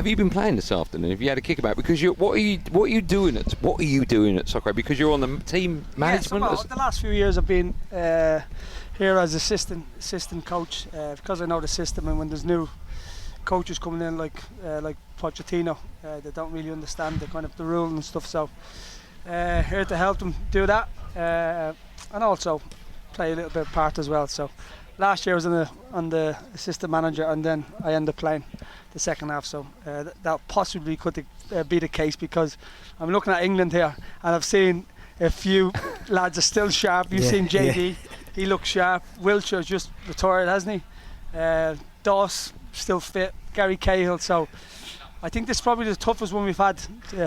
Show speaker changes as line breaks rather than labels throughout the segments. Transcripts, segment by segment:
Have you been playing this afternoon? Have you had a kickabout? Because what are you doing at Soccer? Because you're on the team management.
Yeah, so, the last few years I've been here as assistant coach because I know the system, and when there's new coaches coming in like Pochettino, they don't really understand the rules and stuff. So here to help them do that, and also play a little bit of part as well. So last year I was on the assistant manager, and then I ended up playing the second half. So that possibly could be the case, because I'm looking at England here, and I've seen a few lads are still sharp. You've seen JD, he looks sharp. Wilshire's just retired, hasn't he? Doss still fit. Gary Cahill. So I think this is probably the toughest one we've had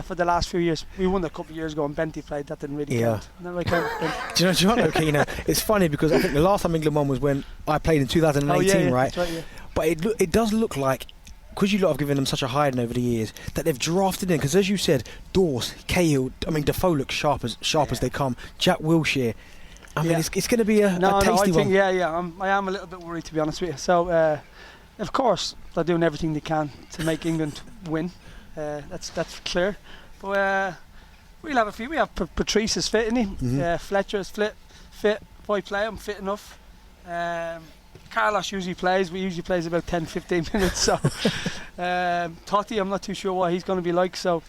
for the last few years. We won a couple of years ago and Benty played. That didn't really count. No, I can't.
Do you know what, Keane? It's funny because I think the last time England won was when I played in 2018, right?
That's right, yeah.
But it does look like, because you lot have given them such a hiding over the years, that they've drafted in. Because as you said, Dawes, Cahill, Defoe looks sharp as they come. Jack Wilshere. I mean, it's going to be a tasty one.
I am a little bit worried, to be honest with you. So, of course, they're doing everything they can to make England win. That's clear. But we'll have a few. We have Patrice is fit, isn't he?
Mm-hmm.
Fletcher is fit. If I play, I'm fit enough. Carlos usually plays. We usually plays about 10-15 minutes. So Totti, I'm not too sure what he's going to be like. So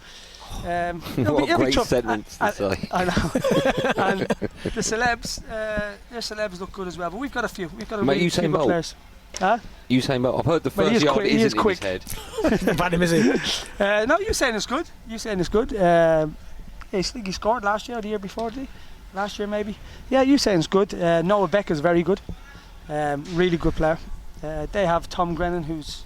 what a great sentence to say.
I know. And the celebs, their celebs look good as well. But we've got a few. We've got a really few good players.
Huh? Usain Bolt. I've heard the first yard isn't in his head.
Bad him, is he?
No, Usain is good. Usain is good. I think he scored last year or the year before, did he? Last year maybe. Yeah, Usain's good. Noah Becker's very good. Really good player. They have Tom Grennan, who's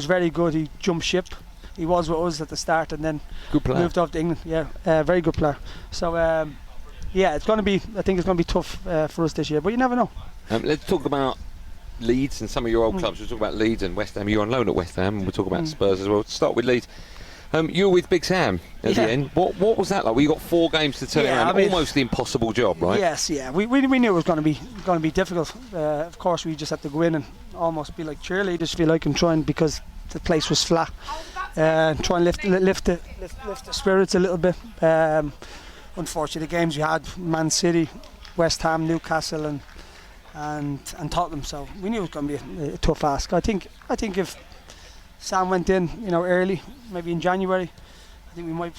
very good. He jumped ship. He was with us at the start and then moved off to England. Yeah, very good player. So it's going to be. I think it's going to be tough for us this year, but you never know.
Let's talk about Leeds and some of your old clubs. We'll talk about Leeds and West Ham. You're on loan at West Ham, and we'll talk about Spurs as well. Let's start with Leeds. You were with Big Sam at the end. What was that like? Well, you got 4 games to turn around. Almost the impossible job, right?
Yes, yeah. We knew it was going to be difficult. Of course, we just had to go in and almost be like cheerleaders, feel like, and try and, because the place was flat, try and lift the spirits a little bit. Unfortunately, the games we had: Man City, West Ham, Newcastle, and Tottenham. So we knew it was going to be a tough ask. I think if Sam went in, early, maybe in January, I think we might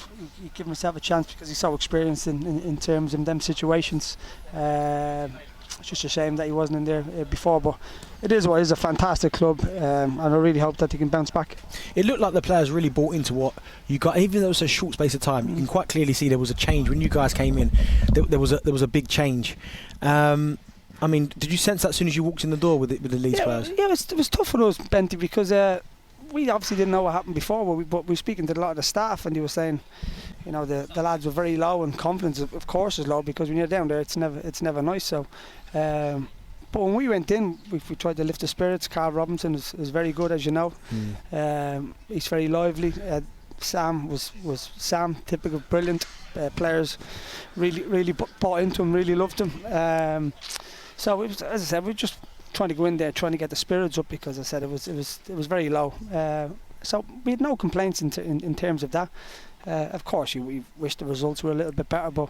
give himself a chance, because he's so experienced in terms of them situations. It's just a shame that he wasn't in there before, but it is a fantastic club, and I really hope that he can bounce back.
It looked like the players really bought into what you got, even though it was a short space of time. You can quite clearly see there was a change when you guys came in. There was a big change. I mean, did you sense that as soon as you walked in the door with the Leeds players?
Yeah, it was tough for us, Benty, because we obviously didn't know what happened before, but we were speaking to a lot of the staff, and they were saying, the lads were very low, and confidence, of course, is low, because when you're down there, it's never nice. So, but when we went in, we tried to lift the spirits. Carl Robinson is very good, as you know. He's very lively. Sam was Sam, typical brilliant players. Really bought into him, really loved him. So it was, as I said, we were just trying to go in there, trying to get the spirits up, because I said it was very low. So we had no complaints in terms of that. Of course, we wish the results were a little bit better, but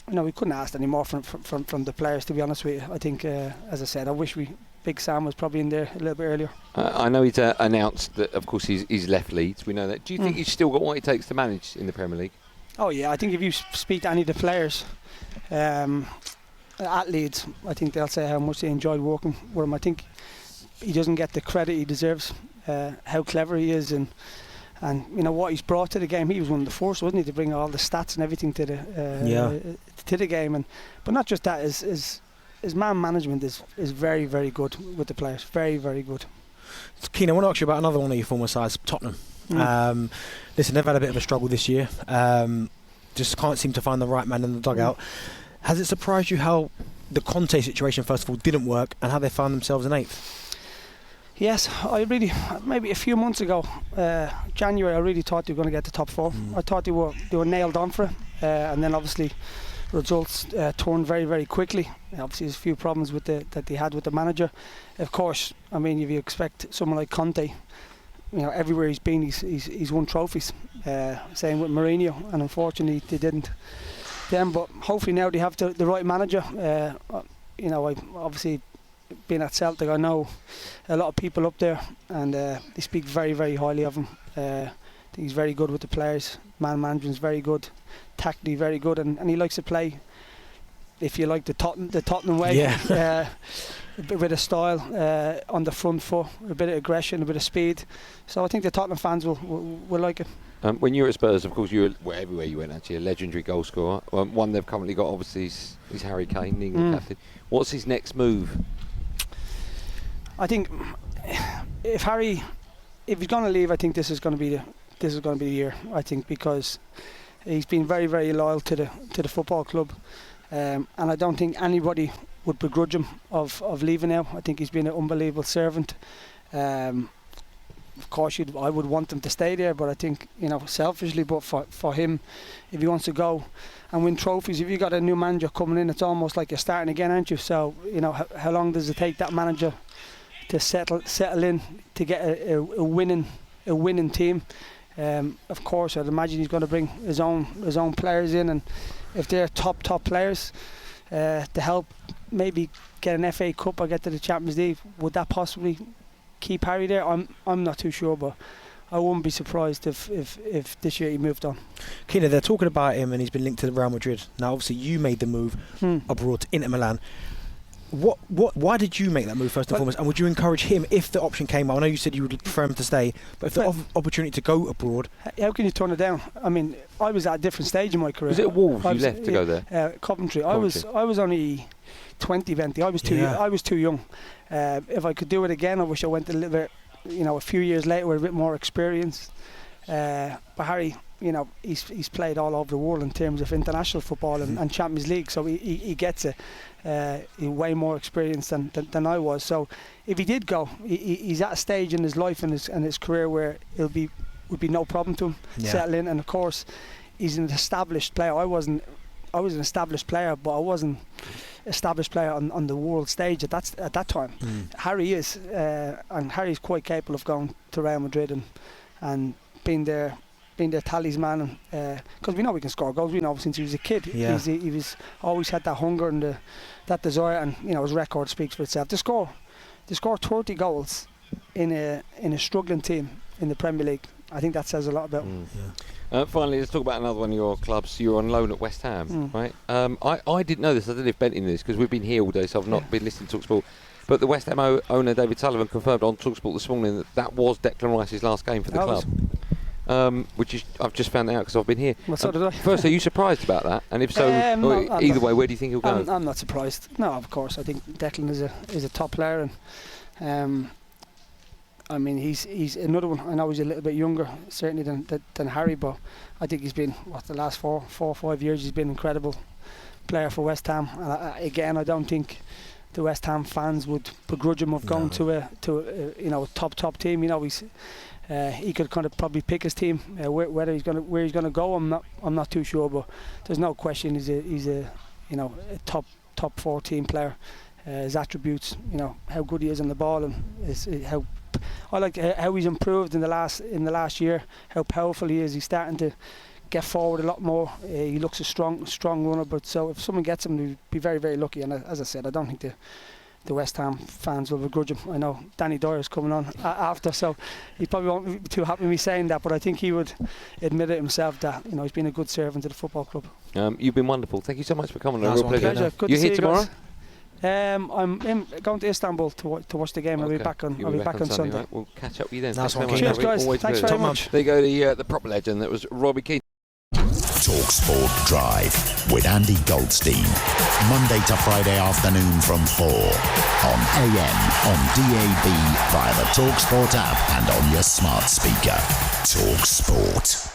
we couldn't ask any more from the players, to be honest with you. I think, as I said, I wish Big Sam was probably in there a little bit earlier.
I know he's announced that, of course, he's left Leeds. We know that. Do you think he's still got what it takes to manage in the Premier League?
Oh yeah, I think if you speak to any of the players at Leeds, I think they'll say how much they enjoyed working with him. I think he doesn't get the credit he deserves. How clever he is, and what he's brought to the game. He was one of the first, wasn't he, to bring all the stats and everything to the game. But not just that, his man management is very, very good with the players. Very, very good.
Keane, I want to ask you about another one of your former sides, Tottenham. Listen, they've had a bit of a struggle this year. Just can't seem to find the right man in the dugout. Has it surprised you how the Conte situation, first of all, didn't work, and how they found themselves in 8th?
Yes, maybe a few months ago, January, I really thought they were going to get the top 4. I thought they were nailed on for it, and then obviously results turned very, very quickly. Obviously, there's a few problems that they had with the manager. Of course, I mean, if you expect someone like Conte, everywhere he's been, he's won trophies. Same with Mourinho, and unfortunately they didn't then. But hopefully now they have the right manager. I've obviously been at Celtic. I know a lot of people up there, and they speak very, very highly of him. I think he's very good with the players. Man management's very good, tactically very good, and he likes to play, if you like, the Tottenham way.
Yeah.
A bit of style on the front foot, a bit of aggression, a bit of speed. So I think the Tottenham fans will like it.
When you were at Spurs, of course, you were everywhere you went, actually, a legendary goal scorer. One they've currently got, obviously, is Harry Kane, the England captain. What's his next move?
I think if he's going to leave, I think this is going to be the year. I think, because he's been very, very loyal to the football club, and I don't think anybody would begrudge him of leaving now. I think he's been an unbelievable servant. Of course, I would want him to stay there, but I think, selfishly, but for him, if he wants to go and win trophies, if you got a new manager coming in, it's almost like you're starting again, aren't you? So, how long does it take that manager to settle in to get a winning team? Of course, I'd imagine he's going to bring his own players in, and if they're top players, to help maybe get an FA Cup or get to the Champions League, would that possibly keep Harry there? I'm not too sure, but I wouldn't be surprised if this year he moved on.
Keane, they're talking about him and he's been linked to the Real Madrid. Now, obviously, you made the move abroad to Inter Milan. Why did you make that move first and foremost? And would you encourage him if the option came up? I know you said you would prefer him to stay, but if the opportunity to go abroad,
how can you turn it down? I mean, I was at a different stage in my career.
Was it Wolves you left to go there?
Coventry. I was only 20. I was too young. If I could do it again, I wish I went a little bit, a few years later with a bit more experience. But Harry, he's played all over the world in terms of international football and Champions League, so he gets it. He's way more experienced than I was. So if he did go, he's at a stage in his life and his career where would be no problem to him settle in. And of course, he's an established player. I was an established player, but I wasn't established player on the world stage at that time. Harry is, and Harry's quite capable of going to Real Madrid and being their talisman, because we know we can score goals. We know since he was a kid. He was always had that hunger and that desire, and his record speaks for itself. To score 30 goals in a struggling team in the Premier League, I think that says a lot about him.
Finally, let's talk about another one of your clubs. You're on loan at West Ham, right? I didn't know this. I don't know if Benton knew this, because we've been here all day, so I've not been listening to talkSPORT. But the West Ham owner, David Sullivan, confirmed on talkSPORT this morning that was Declan Rice's last game for the club. Which I've just found out because I've been here.
Well, so did I.
First, are you surprised about that? And if so, either way, where do you think he'll go?
I'm not surprised. No, of course. I think Declan is a top player, and I mean he's another one. I know he's a little bit younger, certainly than Harry, but I think he's been the last 4 or 5 years he's been an incredible player for West Ham. And again, I don't think the West Ham fans would begrudge him of going to a top team. He could kind of probably pick his team. Where he's gonna go, I'm not too sure. But there's no question he's a top 4 team player. His attributes, how good he is on the ball, and how I like how he's improved in the last year. How powerful he is. He's starting to get forward a lot more. He looks a strong runner. But so if someone gets him, he'd be very, very lucky. And as I said, I don't think the West Ham fans will begrudge him. I know Danny Dyer's coming on after, so he probably won't be too happy with me saying that, but I think he would admit it himself that he's been a good servant to the football club.
You've been wonderful. Thank you so much for coming.
Nice
a real pleasure.
Good
you
to
here
see
tomorrow?
I'm going to Istanbul to watch the game.
Okay.
I'll be back on Sunday.
Right? We'll catch up with you then.
Nice one.
Cheers, guys. Thanks very much.
There you go, the proper legend. That was Robbie Keane.
talkSPORT Drive with Andy Goldstein. Monday to Friday afternoon from 4 on AM, on DAB, via the talkSPORT app and on your smart speaker. talkSPORT.